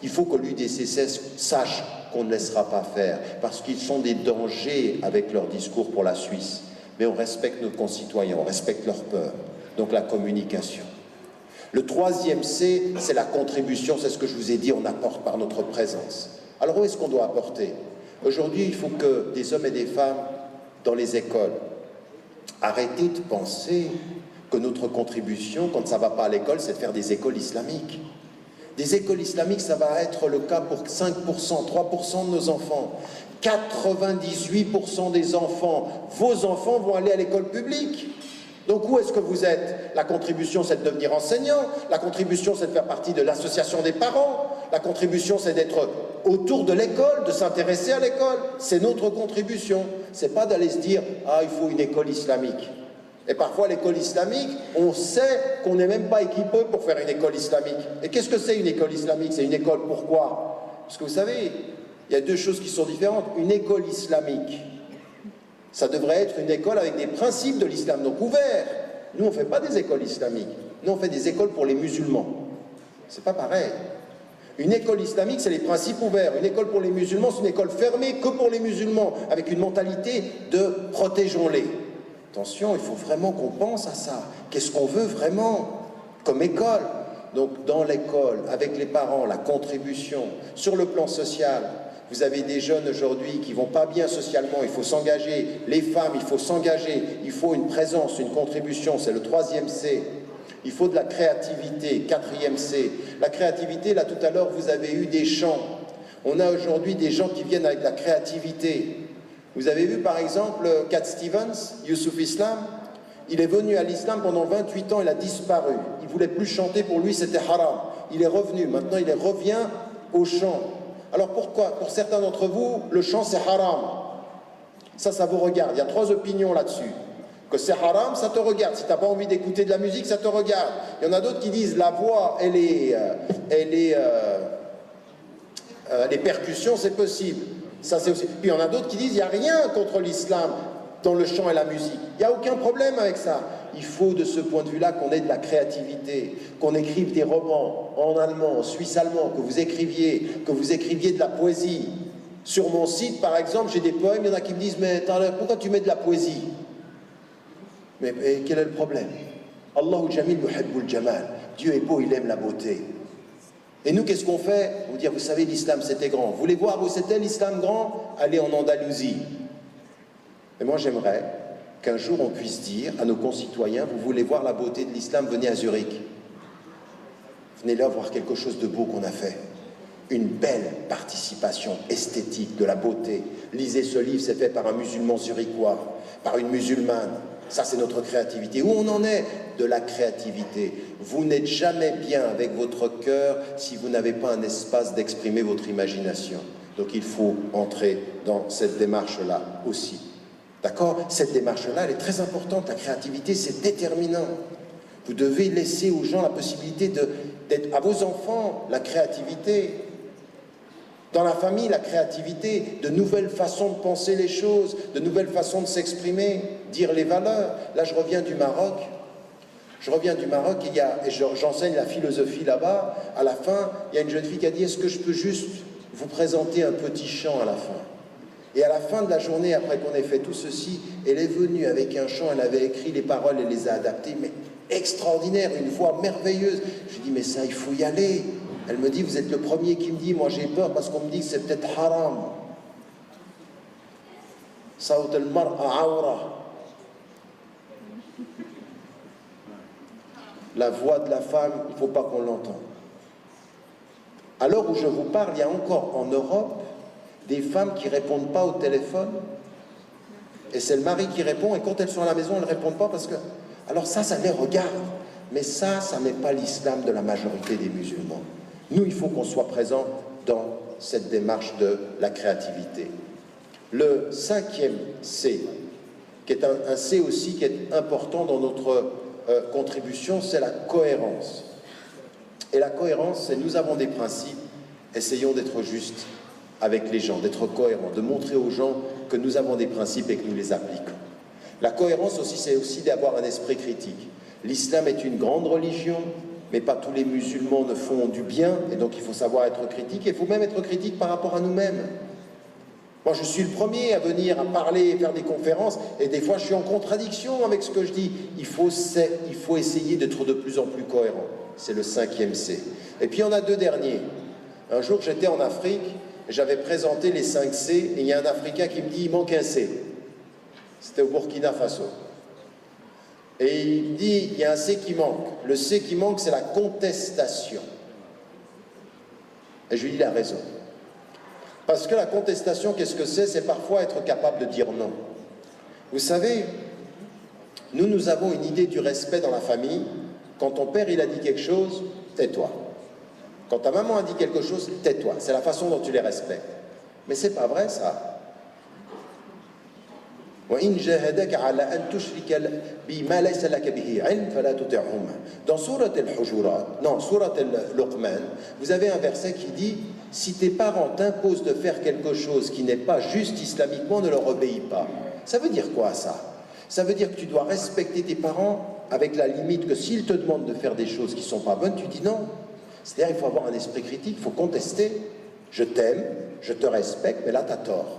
Il faut que l'UDCS sache qu'on ne laissera pas faire, parce qu'ils sont des dangers avec leur discours pour la Suisse. Mais on respecte nos concitoyens, on respecte leur peur. Donc la communication. Le troisième C, c'est la contribution, c'est ce que je vous ai dit, on apporte par notre présence. Alors où est-ce qu'on doit apporter? Aujourd'hui, il faut que des hommes et des femmes dans les écoles arrêtent de penser que notre contribution, quand ça ne va pas à l'école, c'est de faire des écoles islamiques. Des écoles islamiques, ça va être le cas pour 5%, 3% de nos enfants. 98% des enfants, vos enfants vont aller à l'école publique. Donc où est-ce que vous êtes? La contribution, c'est de devenir enseignant. La contribution, c'est de faire partie de l'association des parents. La contribution, c'est d'être autour de l'école, de s'intéresser à l'école. C'est notre contribution. C'est pas d'aller se dire « Ah, il faut une école islamique ». Et parfois, l'école islamique, on sait qu'on n'est même pas équipé pour faire une école islamique. Et qu'est-ce que c'est une école islamique? C'est une école pourquoi? Parce que vous savez, il y a deux choses qui sont différentes. Une école islamique, ça devrait être une école avec des principes de l'islam, donc ouverts. Nous, on ne fait pas des écoles islamiques. Nous, on fait des écoles pour les musulmans. C'est pas pareil. Une école islamique, c'est les principes ouverts. Une école pour les musulmans, c'est une école fermée que pour les musulmans, avec une mentalité de protégeons-les. Attention, il faut vraiment qu'on pense à ça. Qu'est-ce qu'on veut vraiment comme école? Donc, dans l'école, avec les parents, la contribution, sur le plan social. Vous avez des jeunes aujourd'hui qui ne vont pas bien socialement, il faut s'engager. Les femmes, il faut s'engager. Il faut une présence, une contribution, c'est le troisième C. Il faut de la créativité, quatrième C. La créativité, là tout à l'heure, vous avez eu des chants. On a aujourd'hui des gens qui viennent avec de la créativité. Vous avez vu par exemple Cat Stevens, Youssouf Islam, il est venu à l'islam pendant 28 ans, il a disparu. Il ne voulait plus chanter, pour lui c'était haram. Il est revenu, maintenant il revient au chant. Alors pourquoi? Pour certains d'entre vous, le chant c'est haram. Ça vous regarde. Il y a 3 opinions là-dessus. Que c'est haram, ça te regarde. Si tu n'as pas envie d'écouter de la musique, ça te regarde. Il y en a d'autres qui disent la voix les percussions, c'est possible. Ça, c'est aussi. Puis il y en a d'autres qui disent il n'y a rien contre l'islam dans le chant et la musique. Il n'y a aucun problème avec ça. Il faut de ce point de vue-là qu'on ait de la créativité, qu'on écrive des romans en allemand, en suisse-allemand, que vous écriviez de la poésie. Sur mon site, par exemple, j'ai des poèmes, il y en a qui me disent mais pourquoi tu mets de la poésie? Mais quel est le problème? Allahu Jamil yuhibbul Jamal. Dieu est beau, il aime la beauté. Et nous, qu'est-ce qu'on fait? On dit, vous savez, l'islam, c'était grand. Vous voulez voir où c'était l'islam grand? Allez en Andalousie. Et moi, j'aimerais qu'un jour, on puisse dire à nos concitoyens, vous voulez voir la beauté de l'islam, venez à Zurich. Venez là voir quelque chose de beau qu'on a fait. Une belle participation esthétique de la beauté. Lisez ce livre, c'est fait par un musulman zurichois, par une musulmane. Ça, c'est notre créativité. Où on en est? De la créativité. Vous n'êtes jamais bien avec votre cœur si vous n'avez pas un espace d'exprimer votre imagination. Donc il faut entrer dans cette démarche-là aussi. D'accord? Cette démarche-là, elle est très importante. La créativité, c'est déterminant. Vous devez laisser aux gens la possibilité d'être, à vos enfants, la créativité. Dans la famille, la créativité, de nouvelles façons de penser les choses, de nouvelles façons de s'exprimer, dire les valeurs. Là, je reviens du Maroc. Et j'enseigne la philosophie là-bas. À la fin, il y a une jeune fille qui a dit « Est-ce que je peux juste vous présenter un petit chant à la fin ?» Et à la fin de la journée, après qu'on ait fait tout ceci, elle est venue avec un chant, elle avait écrit les paroles, elle les a adaptées, mais extraordinaire, une voix merveilleuse. Je lui dis « Mais ça, il faut y aller !» Elle me dit, vous êtes le premier qui me dit, moi j'ai peur parce qu'on me dit que c'est peut-être haram. Sawt al-mar'a awra. La voix de la femme, il ne faut pas qu'on l'entende. À l'heure où je vous parle, il y a encore en Europe des femmes qui ne répondent pas au téléphone. Et c'est le mari qui répond, et quand elles sont à la maison, elles ne répondent pas parce que... Alors ça les regarde. Mais ça n'est pas l'islam de la majorité des musulmans. Nous, il faut qu'on soit présent dans cette démarche de la créativité. Le 5e C, qui est un C aussi qui est important dans notre contribution, c'est la cohérence. Et la cohérence, c'est nous avons des principes, essayons d'être justes avec les gens, d'être cohérents, de montrer aux gens que nous avons des principes et que nous les appliquons. La cohérence aussi, c'est aussi d'avoir un esprit critique. L'islam est une grande religion, mais pas tous les musulmans ne font du bien, et donc il faut savoir être critique, et il faut même être critique par rapport à nous-mêmes. Moi, je suis le premier à venir, à parler, faire des conférences, et des fois, je suis en contradiction avec ce que je dis. Il faut essayer d'être de plus en plus cohérent. C'est le 5e C. Et puis, on a 2 derniers. Un jour, j'étais en Afrique, j'avais présenté les 5 C, et il y a un Africain qui me dit, il manque un C. C'était au Burkina Faso. Et il me dit, il y a un C qui manque. Le C qui manque, c'est la contestation. Et je lui dis, il a raison. Parce que la contestation, qu'est-ce que c'est? C'est parfois être capable de dire non. Vous savez, nous avons une idée du respect dans la famille. Quand ton père, il a dit quelque chose, tais-toi. Quand ta maman a dit quelque chose, tais-toi. C'est la façon dont tu les respectes. Mais c'est pas vrai, ça. Dans Sourate al-Hujurat, non, Sourate al-Luqman, vous avez un verset qui dit « Si tes parents t'imposent de faire quelque chose qui n'est pas juste islamiquement, ne leur obéis pas. » Ça veut dire quoi, ça? Ça veut dire que tu dois respecter tes parents avec la limite que s'ils te demandent de faire des choses qui ne sont pas bonnes, tu dis non. C'est-à-dire qu'il faut avoir un esprit critique, il faut contester. Je t'aime, je te respecte, mais là, tu as tort.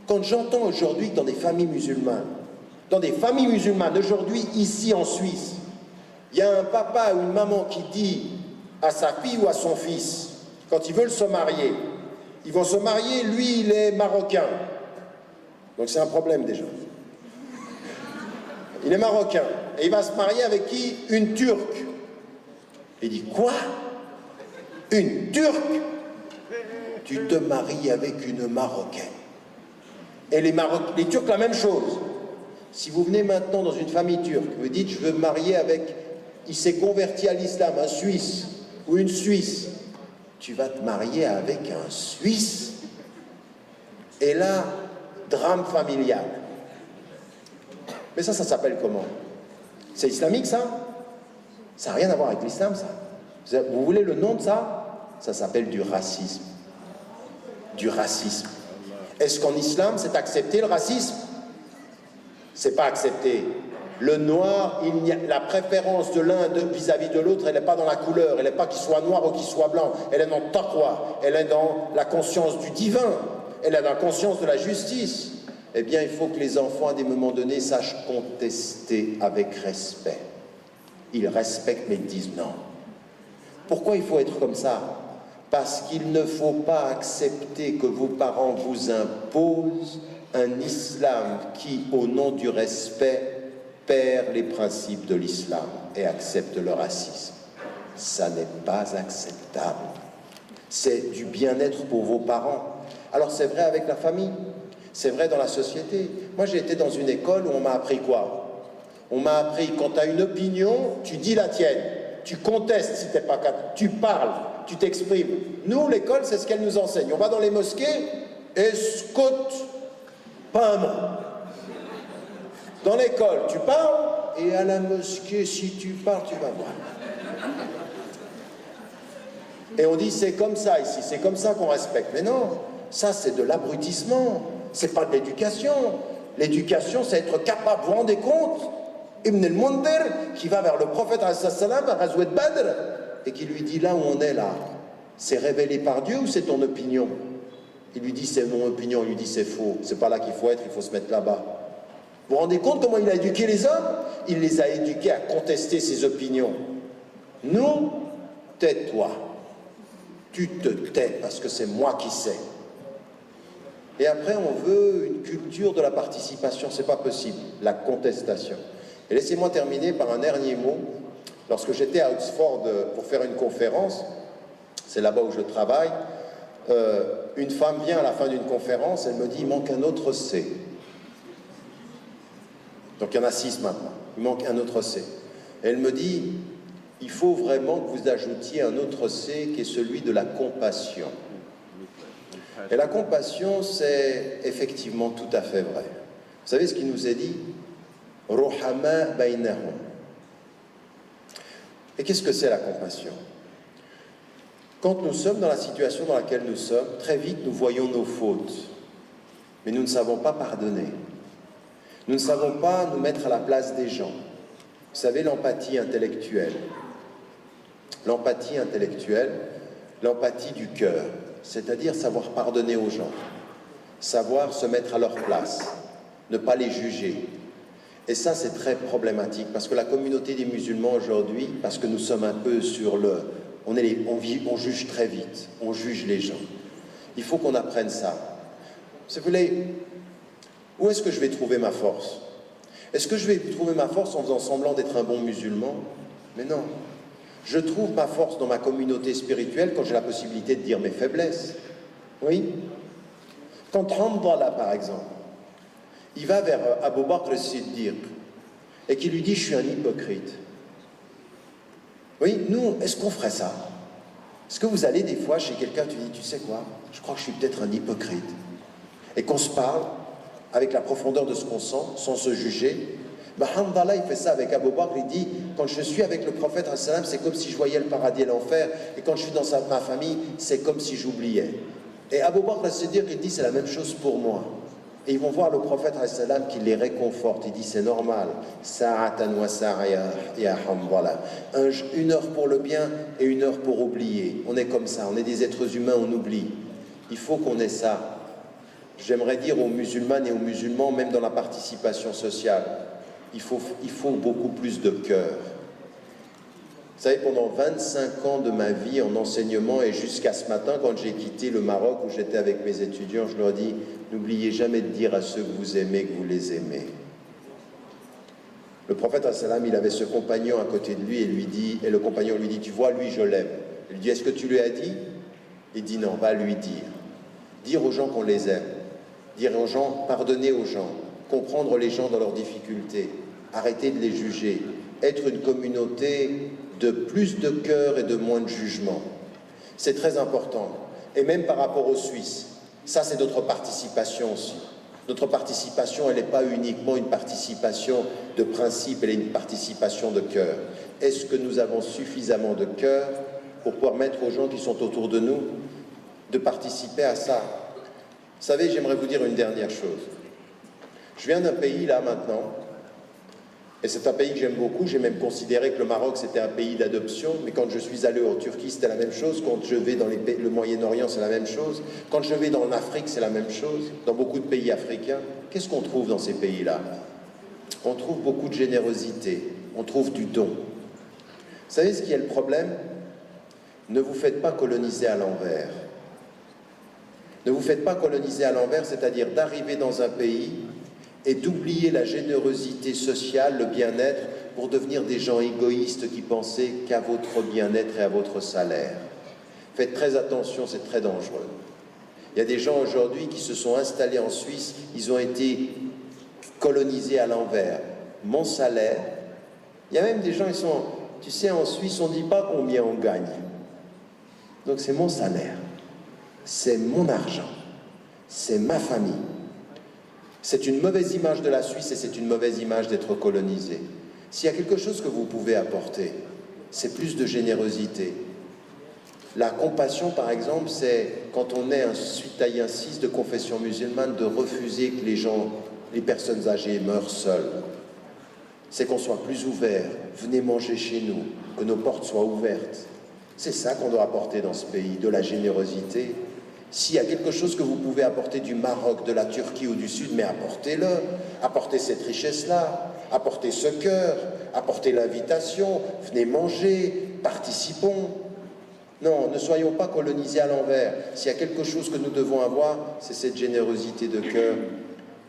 Quand j'entends aujourd'hui que dans des familles musulmanes aujourd'hui, ici en Suisse, il y a un papa ou une maman qui dit à sa fille ou à son fils, quand ils veulent se marier, ils vont se marier, lui il est marocain. Donc c'est un problème déjà. Il est marocain et il va se marier avec qui? Une Turque. Il dit quoi? Une Turque? Tu te maries avec une Marocaine. Et les Turcs, la même chose. Si vous venez maintenant dans une famille turque, vous dites, je veux me marier avec, il s'est converti à l'islam, un Suisse ou une Suisse, tu vas te marier avec un Suisse. Et là, drame familial. Mais ça s'appelle comment? C'est islamique, ça? Ça n'a rien à voir avec l'islam, ça. Vous voulez le nom de ça? Ça s'appelle du racisme. Du racisme. Est-ce qu'en islam, c'est accepté le racisme? C'est pas accepté. Le noir, la préférence de l'un vis-à-vis de l'autre, elle n'est pas dans la couleur, elle n'est pas qu'il soit noir ou qu'il soit blanc, elle est dans le taqwa, elle est dans la conscience du divin, elle est dans la conscience de la justice. Eh bien, il faut que les enfants, à des moments donnés, sachent contester avec respect. Ils respectent, mais ils disent non. Pourquoi il faut être comme ça? Parce qu'il ne faut pas accepter que vos parents vous imposent un islam qui, au nom du respect, perd les principes de l'islam et accepte le racisme. Ça n'est pas acceptable. C'est du bien-être pour vos parents. Alors c'est vrai avec la famille, c'est vrai dans la société. Moi j'ai été dans une école où on m'a appris quoi? On m'a appris, quand tu as une opinion, tu dis la tienne. Tu contestes si tu n'es pas capable, tu parles, tu t'exprimes. Nous, l'école, c'est ce qu'elle nous enseigne. On va dans les mosquées et scoute, pas un mot. Dans l'école, tu parles, et à la mosquée, si tu parles, tu vas voir. Et on dit, c'est comme ça ici, c'est comme ça qu'on respecte. Mais non, ça c'est de l'abrutissement, c'est pas de l'éducation. L'éducation, c'est être capable, vous vous rendez compte? Ibn al-Mundhir, qui va vers le prophète à Ghazwat Badr, et qui lui dit, là où on est là, c'est révélé par Dieu ou c'est ton opinion? Il lui dit, c'est mon opinion. Il lui dit, c'est faux, c'est pas là qu'il faut être, il faut se mettre là-bas. Vous vous rendez compte comment il a éduqué les hommes? Il les a éduqués à contester ses opinions. Nous, tais-toi. Tu te tais parce que c'est moi qui sais. Et après, on veut une culture de la participation. C'est pas possible. La contestation. Et laissez-moi terminer par un dernier mot. Lorsque j'étais à Oxford pour faire une conférence, c'est là-bas où je travaille, une femme vient à la fin d'une conférence, elle me dit, il manque un autre C. Donc il y en a 6 maintenant, il manque un autre C. Et elle me dit, il faut vraiment que vous ajoutiez un autre C qui est celui de la compassion. Et la compassion, c'est effectivement tout à fait vrai. Vous savez ce qu'il nous est dit? Ruhama bainahum. Et qu'est-ce que c'est la compassion? Quand nous sommes dans la situation dans laquelle nous sommes, très vite nous voyons nos fautes, mais nous ne savons pas pardonner. Nous ne savons pas nous mettre à la place des gens. Vous savez, l'empathie intellectuelle. l'empathie intellectuelle, l'empathie du cœur, c'est-à-dire savoir pardonner aux gens, savoir se mettre à leur place, ne pas les juger. Et ça, c'est très problématique, parce que la communauté des musulmans aujourd'hui, parce que nous sommes un peu sur le... On juge très vite, on juge les gens. Il faut qu'on apprenne ça. Si vous voulez, où est-ce que je vais trouver ma force? Est-ce que je vais trouver ma force en faisant semblant d'être un bon musulman? Mais non. Je trouve ma force dans ma communauté spirituelle quand j'ai la possibilité de dire mes faiblesses. Oui. Quand Hamdallah, par exemple, il va vers Abu Bakr as-Siddiq et qui lui dit « je suis un hypocrite ». Oui, nous, est-ce qu'on ferait ça? Est-ce que vous allez des fois chez quelqu'un, tu dis « tu sais quoi, je crois que je suis peut-être un hypocrite ». Et qu'on se parle avec la profondeur de ce qu'on sent, sans se juger. Ben, Hamdallah, il fait ça avec Abu Bakr, il dit « quand je suis avec le prophète, c'est comme si je voyais le paradis et l'enfer, et quand je suis dans ma famille, c'est comme si j'oubliais ». Et Abu Bakr as-Siddiq, il dit « c'est la même chose pour moi ». Et ils vont voir le prophète qui les réconforte. Il dit c'est normal. Sa'atan wa sa'ya ya Hamdallah. Une heure pour le bien et une heure pour oublier. On est comme ça, on est des êtres humains, on oublie. Il faut qu'on ait ça. J'aimerais dire aux musulmanes et aux musulmans, même dans la participation sociale, il faut beaucoup plus de cœur. Vous savez, pendant 25 ans de ma vie en enseignement et jusqu'à ce matin, quand j'ai quitté le Maroc où j'étais avec mes étudiants, je leur ai dit « N'oubliez jamais de dire à ceux que vous aimez que vous les aimez ». Le prophète, il avait ce compagnon à côté de lui et le compagnon lui dit « Tu vois, lui, je l'aime ». Il lui dit « Est-ce que tu lui as dit ?» Il dit « Non, va lui dire. Dire aux gens qu'on les aime. Dire aux gens, pardonner aux gens. Comprendre les gens dans leurs difficultés. Arrêter de les juger. Être une communauté de plus de cœur et de moins de jugement. C'est très important. Et même par rapport aux Suisses, ça c'est notre participation aussi. Notre participation, elle n'est pas uniquement une participation de principe, elle est une participation de cœur. Est-ce que nous avons suffisamment de cœur pour pouvoir mettre aux gens qui sont autour de nous de participer à ça? Vous savez, j'aimerais vous dire une dernière chose. Je viens d'un pays là maintenant, et c'est un pays que j'aime beaucoup. J'ai même considéré que le Maroc, c'était un pays d'adoption. Mais quand je suis allé en Turquie, c'était la même chose. Quand je vais dans le Moyen-Orient, c'est la même chose. Quand je vais dans l'Afrique, c'est la même chose. Dans beaucoup de pays africains, qu'est-ce qu'on trouve dans ces pays-là? On trouve beaucoup de générosité. On trouve du don. Vous savez ce qui est le problème? Ne vous faites pas coloniser à l'envers. Ne vous faites pas coloniser à l'envers, c'est-à-dire d'arriver dans un pays et d'oublier la générosité sociale, le bien-être, pour devenir des gens égoïstes qui pensaient qu'à votre bien-être et à votre salaire. Faites très attention, c'est très dangereux. Il y a des gens aujourd'hui qui se sont installés en Suisse, ils ont été colonisés à l'envers. Mon salaire, il y a même des gens, ils sont, tu sais, en Suisse, on ne dit pas combien on gagne. Donc c'est mon salaire, c'est mon argent, c'est ma famille. C'est une mauvaise image de la Suisse et c'est une mauvaise image d'être colonisé. S'il y a quelque chose que vous pouvez apporter, c'est plus de générosité. La compassion, par exemple, c'est quand on est un citoyen 6 de confession musulmane, de refuser que les personnes âgées meurent seules. C'est qu'on soit plus ouvert. Venez manger chez nous, que nos portes soient ouvertes. C'est ça qu'on doit apporter dans ce pays, de la générosité. S'il y a quelque chose que vous pouvez apporter du Maroc, de la Turquie ou du Sud, mais apportez-le. Apportez cette richesse-là, apportez ce cœur, apportez l'invitation, venez manger, participons. Non, ne soyons pas colonisés à l'envers. S'il y a quelque chose que nous devons avoir, c'est cette générosité de cœur,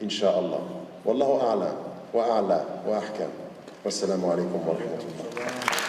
Inch'Allah. Wallahu a'lam, wa a'la, wa ahkam. Wassalamu alaikum wa rahmatullah.